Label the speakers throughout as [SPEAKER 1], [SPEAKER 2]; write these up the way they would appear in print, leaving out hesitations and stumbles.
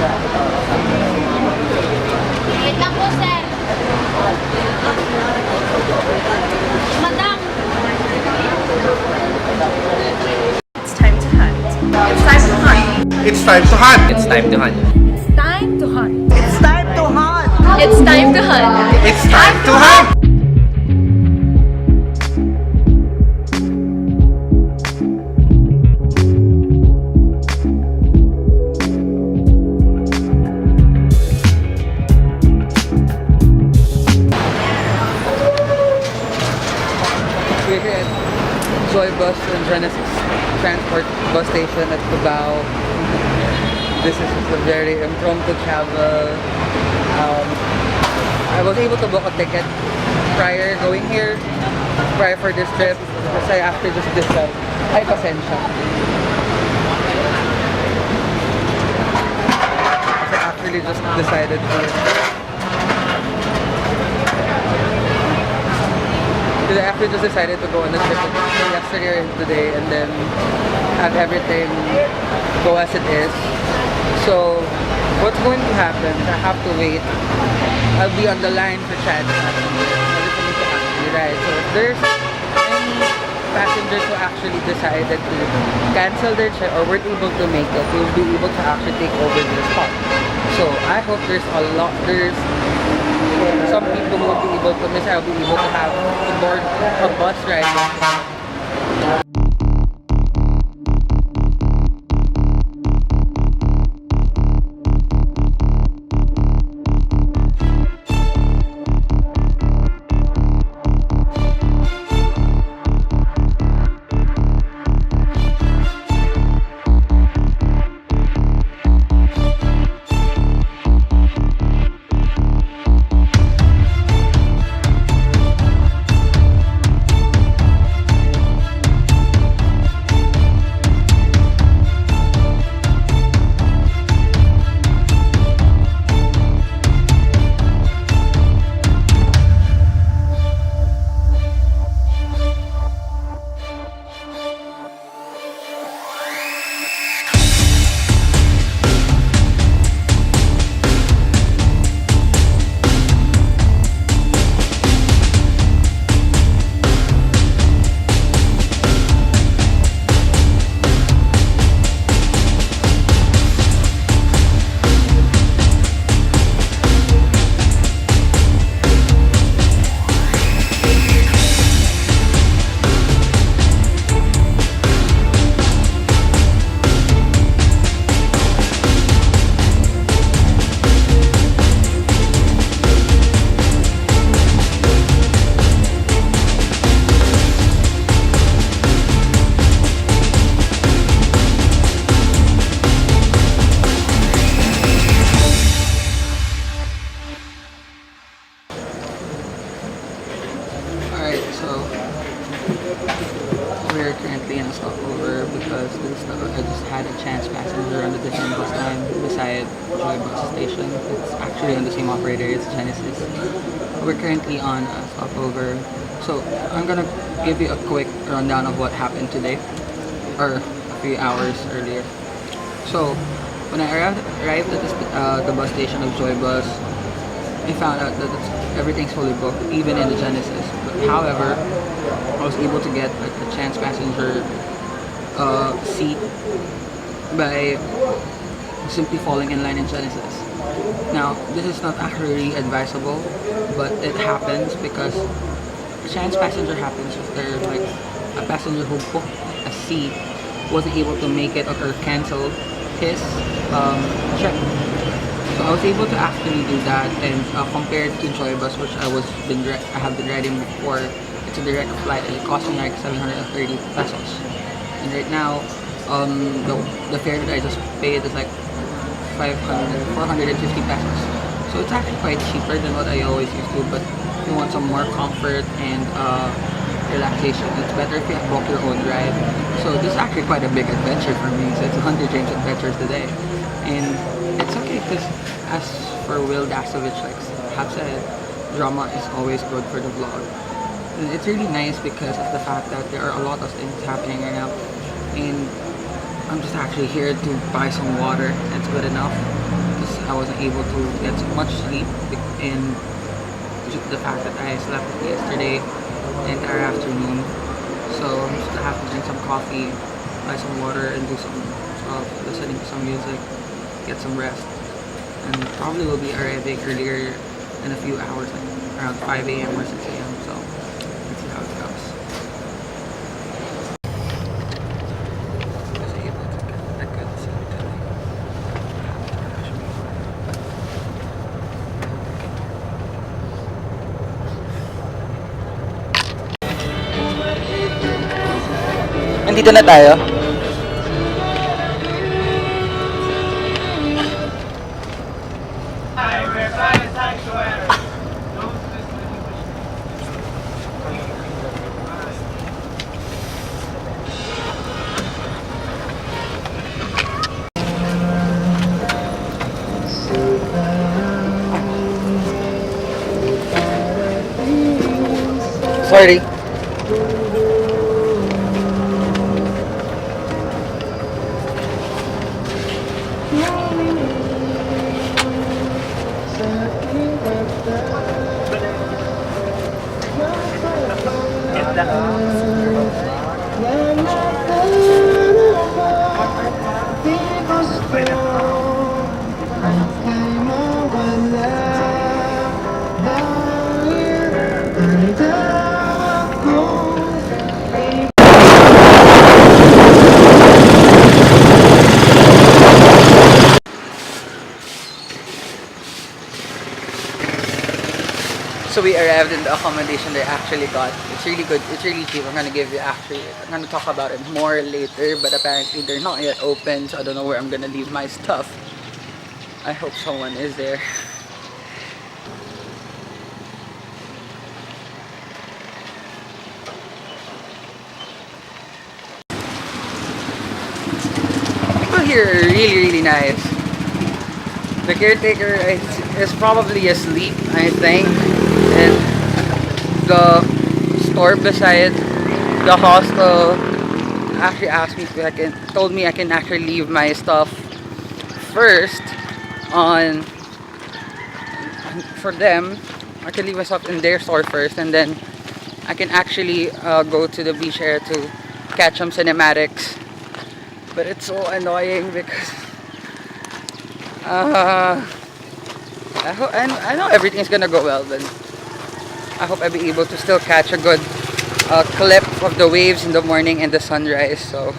[SPEAKER 1] Wait lang po, sir. Madam.
[SPEAKER 2] It's time to hunt. It's time to hunt.
[SPEAKER 3] It's time to hunt.
[SPEAKER 4] It's time to hunt.
[SPEAKER 2] Time to hunt.
[SPEAKER 3] It's time to hunt.
[SPEAKER 2] It's time to hunt.
[SPEAKER 3] It's time to hunt.
[SPEAKER 5] We're here at Joybus and Genesis Transport bus station at Cubao. This is a very impromptu travel. I was able to book a ticket prior going here, prior for this trip, kasi after just this time, ay pasensya. Kasi actually just decided to I actually just decided to go on the trip yesterday and today and then have everything go as it is. So what's going to happen is I have to wait. I'll be on the line for chance right? So if there's any passengers who actually decided to cancel their trip or weren't able to make it, we'll be able to actually take over their spot. So I hope there's some people who will be able to miss. I'll be able to have to board a bus ride. We're currently in a stopover because I just had a chance passenger on the different bus line beside Joybus station. It's actually on the same operator, it's Genesis. We're currently on a stopover. So I'm gonna give you a quick rundown of what happened today, or a few hours earlier. So when I arrived at the bus station of Joybus, I found out that everything's fully booked, even in the Genesis. But however, I was able to get like a chance passenger seat by simply falling in line in Genesis. Now, this is not actually advisable, but it happens because a chance passenger happens if there's like a passenger who booked a seat wasn't able to make it or cancel his trip. So I was able to actually do that, and compared to Joybus, which I have been riding before, it's a direct flight and it cost me like 730 pesos. And right now, the fare that I just paid is like 450 pesos. So it's actually quite cheaper than what I always used to, but if you want some more comfort and relaxation, it's better if you book your own ride. So this is actually quite a big adventure for me. So it's 100 James adventures today. And it's okay because as for Will Dasovich like have said, drama is always good for the vlog. And it's really nice because of the fact that there are a lot of things happening right now. And I'm just actually here to buy some water. That's good enough. because I wasn't able to get so much sleep in due to the fact that I slept yesterday the entire afternoon. So I'm just gonna have to drink some coffee, buy some water, and do some stuff, listening to some music, get some rest. And probably will be arriving earlier in a few hours, like around 5 a.m. or 6 a.m. So let's see how it goes. Was able to get a good sleep today. Nandito na tayo. Sorry. So we arrived in the accommodation they actually got. It's really good. It's really cheap. I'm gonna talk about it more later, but apparently they're not yet open, so I don't know where I'm gonna leave my stuff. I hope someone is there. People here are really nice. The caretaker is probably asleep, I think. And the store beside the hostel actually asked me if told me I can actually leave my stuff first for them. I can leave my stuff in their store first, and then I can actually go to the beach area to catch some cinematics. But it's so annoying because I know everything's gonna go well, but I hope I'll be able to still catch a good clip of the waves in the morning and the sunrise. So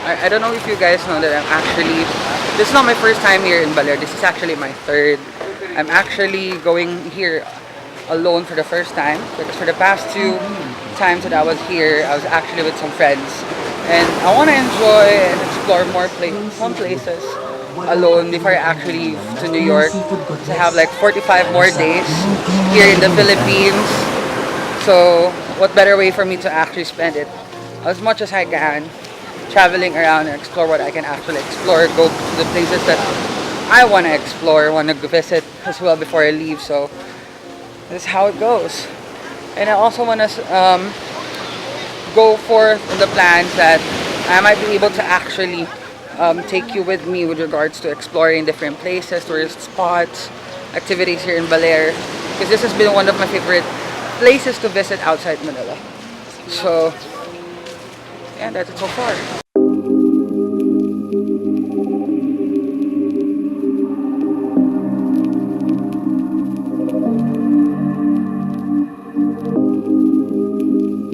[SPEAKER 5] I don't know if you guys know that this is not my first time here in Baler. This is actually my third. I'm actually going here alone for the first time, because for the past 2 times that I was here, I was actually with some friends. And I want to enjoy and explore some places alone before I actually leave to New York. To have like 45 more days here in the Philippines. So what better way for me to actually spend it as much as I can, traveling around and explore what I can actually explore, go to the places that I want to explore, want to visit as well before I leave. So this is how it goes. And I also want to go forth in the plans that I might be able to actually take you with me with regards to exploring different places, tourist spots, activities here in Baler, because this has been one of my favorite places to visit outside Manila. So yeah, that's it so far.